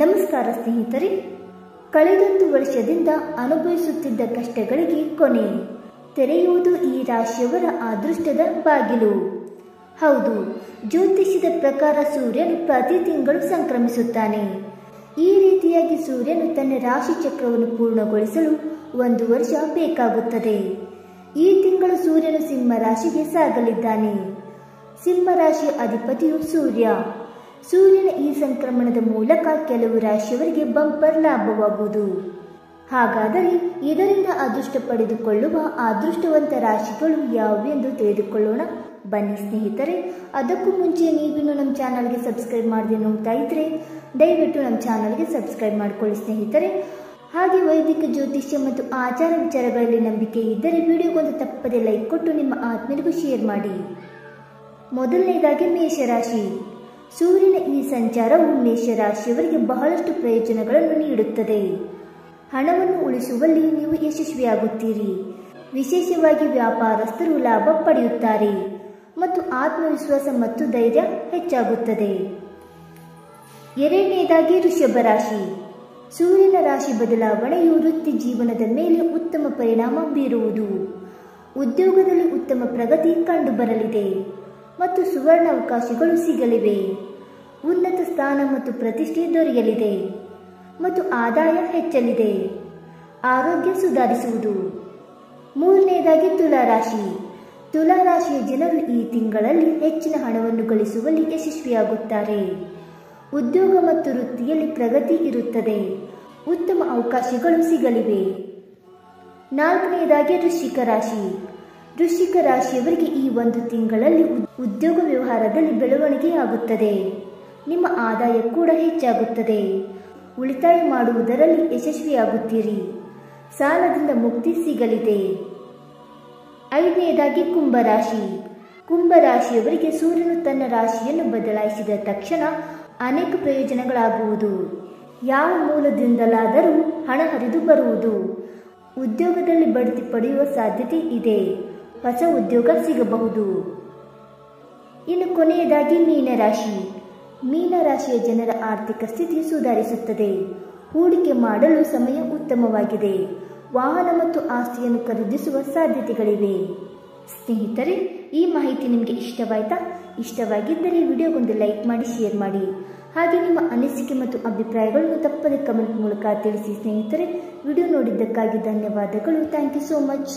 ನಮಸ್ಕಾರ ಸ್ನೇಹಿತರೆ, ಕಳೆದೊಂದು ವರ್ಷದಿಂದ ಅನುಭವಿಸುತ್ತಿದ್ದ ಕಷ್ಟಗಳಿಗೆ ಕೊನೆ ತೆರೆಯುವುದು ಈ ರಾಶಿಯವರ ಅದೃಷ್ಟದ ಬಾಗಿಲು. ಹೌದು, ಜ್ಯೋತಿಷ್ಯದ ಪ್ರಕಾರ ಸೂರ್ಯನು ಪ್ರತಿ ತಿಂಗಳು ಸಂಕ್ರಮಿಸುತ್ತಾನೆ. ಈ ರೀತಿಯಾಗಿ ಸೂರ್ಯನು ತನ್ನ ರಾಶಿ ಚಕ್ರವನ್ನು ಪೂರ್ಣಗೊಳಿಸಲು 1 ವರ್ಷ ಬೇಕಾಗುತ್ತದೆ. ಈ ತಿಂಗಳು ಸೂರ್ಯನು ಸಿಂಹ ರಾಶಿಗೆ ಸಾಗಲಿದ್ದಾನೆ. ಸಿಂಹ ರಾಶಿಯ ಅಧಿಪತಿಯು ಸೂರ್ಯ. ಸೂರ್ಯನ ಈ ಸಂಕ್ರಮಣದ ಮೂಲಕ ಕೆಲವು ರಾಶಿಯವರಿಗೆ ಬಂಪರ್ ಲಾಭವಾಗುವುದು. ಹಾಗಾದರೆ ಇದರಿಂದ ಅದೃಷ್ಟ ಪಡೆದುಕೊಳ್ಳುವ ಅದೃಷ್ಟವಂತ ರಾಶಿಗಳು ಯಾವುವೆಂದು ತಿಳಿದುಕೊಳ್ಳೋಣ ಬನ್ನಿ ಸ್ನೇಹಿತರೆ. ಅದಕ್ಕೂ ಮುಂಚೆ ನೀವಿನ್ನು ನಮ್ಮ ಚಾನಲ್ಗೆ ಸಬ್ಸ್ಕ್ರೈಬ್ ಮಾಡದೆ ನೋಡ್ತಾ ಇದ್ರೆ ದಯವಿಟ್ಟು ನಮ್ಮ ಚಾನಲ್ಗೆ ಸಬ್ಸ್ಕ್ರೈಬ್ ಮಾಡಿಕೊಳ್ಳಿ ಸ್ನೇಹಿತರೆ. ಹಾಗೆ ವೈದಿಕ ಜ್ಯೋತಿಷ್ಯ ಮತ್ತು ಆಚಾರ ವಿಚಾರಗಳಲ್ಲಿ ನಂಬಿಕೆ ಇದ್ದರೆ ವಿಡಿಯೋಗೊಂದು ತಪ್ಪದೆ ಲೈಕ್ ಕೊಟ್ಟು ನಿಮ್ಮ ಆತ್ಮೀಯರಿಗೂ ಶೇರ್ ಮಾಡಿ. ಮೊದಲನೇದಾಗಿ ಮೇಷರಾಶಿ. ಸೂರ್ಯನ ಈ ಸಂಚಾರವು ಮೇಷರಾಶಿಯವರಿಗೆ ಬಹಳಷ್ಟು ಪ್ರಯೋಜನಗಳನ್ನು ನೀಡುತ್ತದೆ. ಹಣವನ್ನು ಉಳಿಸುವಲ್ಲಿ ನೀವು ಯಶಸ್ವಿಯಾಗುತ್ತೀರಿ. ವಿಶೇಷವಾಗಿ ವ್ಯಾಪಾರಸ್ಥರು ಲಾಭ ಪಡೆಯುತ್ತಾರೆ ಮತ್ತು ಆತ್ಮವಿಶ್ವಾಸ ಮತ್ತು ಧೈರ್ಯ ಹೆಚ್ಚಾಗುತ್ತದೆ. ಎರಡನೇದಾಗಿ ವೃಷಭ ರಾಶಿ. ಸೂರ್ಯನ ರಾಶಿ ಬದಲಾವಣೆಯು ವೃತ್ತಿ ಜೀವನದ ಮೇಲೆ ಉತ್ತಮ ಪರಿಣಾಮ ಬೀರುವುದು. ಉದ್ಯೋಗದಲ್ಲಿ ಉತ್ತಮ ಪ್ರಗತಿ ಕಂಡುಬರಲಿದೆ ಮತ್ತು ಸುವರ್ಣ ಅವಕಾಶಗಳು ಸಿಗಲಿವೆ. ಉನ್ನತ ಸ್ಥಾನ ಮತ್ತು ಪ್ರತಿಷ್ಠೆ ದೊರೆಯಲಿದೆ ಮತ್ತು ಆದಾಯ ಹೆಚ್ಚಲಿದೆ. ಆರೋಗ್ಯ ಸುಧಾರಿಸುವುದು. ಮೂರನೇದಾಗಿ ತುಲಾರಾಶಿ. ತುಲಾರಾಶಿಯ ಜನರು ಈ ತಿಂಗಳಲ್ಲಿ ಹೆಚ್ಚಿನ ಹಣವನ್ನು ಗಳಿಸುವಲ್ಲಿ ಯಶಸ್ವಿಯಾಗುತ್ತಾರೆ. ಉದ್ಯೋಗ ಮತ್ತು ವೃತ್ತಿಯಲ್ಲಿ ಪ್ರಗತಿ ಇರುತ್ತದೆ. ಉತ್ತಮ ಅವಕಾಶಗಳು ಸಿಗಲಿವೆ. ನಾಲ್ಕನೆಯದಾಗಿ ವೃಶ್ಚಿಕ ರಾಶಿ. ವೃಶ್ಚಿಕ ರಾಶಿಯವರಿಗೆ ಈ 1 ತಿಂಗಳಲ್ಲಿ ಉದ್ಯೋಗ ವ್ಯವಹಾರದಲ್ಲಿ ಬೆಳವಣಿಗೆಯಾಗುತ್ತದೆ. ನಿಮ್ಮ ಆದಾಯ ಕೂಡ ಹೆಚ್ಚಾಗುತ್ತದೆ. ಉಳಿತಾಯ ಮಾಡುವುದರಲ್ಲಿ ಯಶಸ್ವಿಯಾಗುತ್ತೀರಿ. ಸಾಲದಿಂದ ಮುಕ್ತಿ ಸಿಗಲಿದೆ. ಐದನೇದಾಗಿ ಕುಂಭರಾಶಿ. ಕುಂಭರಾಶಿಯವರಿಗೆ ಸೂರ್ಯನು ತನ್ನ ರಾಶಿಯನ್ನು ಬದಲಾಯಿಸಿದ ತಕ್ಷಣ ಅನೇಕ ಪ್ರಯೋಜನಗಳಾಗುವುದು. ಯಾವ ಮೂಲದಿಂದಲಾದರೂ ಹಣ ಹರಿದು ಬರುವುದು. ಉದ್ಯೋಗದಲ್ಲಿ ಬಡ್ತಿ ಪಡೆಯುವ ಸಾಧ್ಯತೆ ಇದೆ. ಹೊಸ ಉದ್ಯೋಗ ಸಿಗಬಹುದು. ಇನ್ನು ಕೊನೆಯದಾಗಿ ಮೀನರಾಶಿ. ಮೀನರಾಶಿಯ ಜನರ ಆರ್ಥಿಕ ಸ್ಥಿತಿ ಸುಧಾರಿಸುತ್ತದೆ. ಹೂಡಿಕೆ ಮಾಡಲು ಸಮಯ ಉತ್ತಮವಾಗಿದೆ. ವಾಹನ ಮತ್ತು ಆಸ್ತಿಯನ್ನು ಖರೀದಿಸುವ ಸಾಧ್ಯತೆಗಳಿವೆ. ಸ್ನೇಹಿತರೆ, ಈ ಮಾಹಿತಿ ನಿಮಗೆ ಇಷ್ಟವಾಯ್ತಾ? ಇಷ್ಟವಾಗಿದ್ದರೆ ವಿಡಿಯೋಗೊಂದು ಲೈಕ್ ಮಾಡಿ, ಶೇರ್ ಮಾಡಿ. ಹಾಗೆ ನಿಮ್ಮ ಅನಿಸಿಕೆ ಮತ್ತು ಅಭಿಪ್ರಾಯಗಳನ್ನು ತಪ್ಪದೆ ಕಮೆಂಟ್ ಮೂಲಕ ತಿಳಿಸಿ ಸ್ನೇಹಿತರೆ. ವಿಡಿಯೋ ನೋಡಿದ್ದಕ್ಕಾಗಿ ಧನ್ಯವಾದಗಳು. Thank you so much.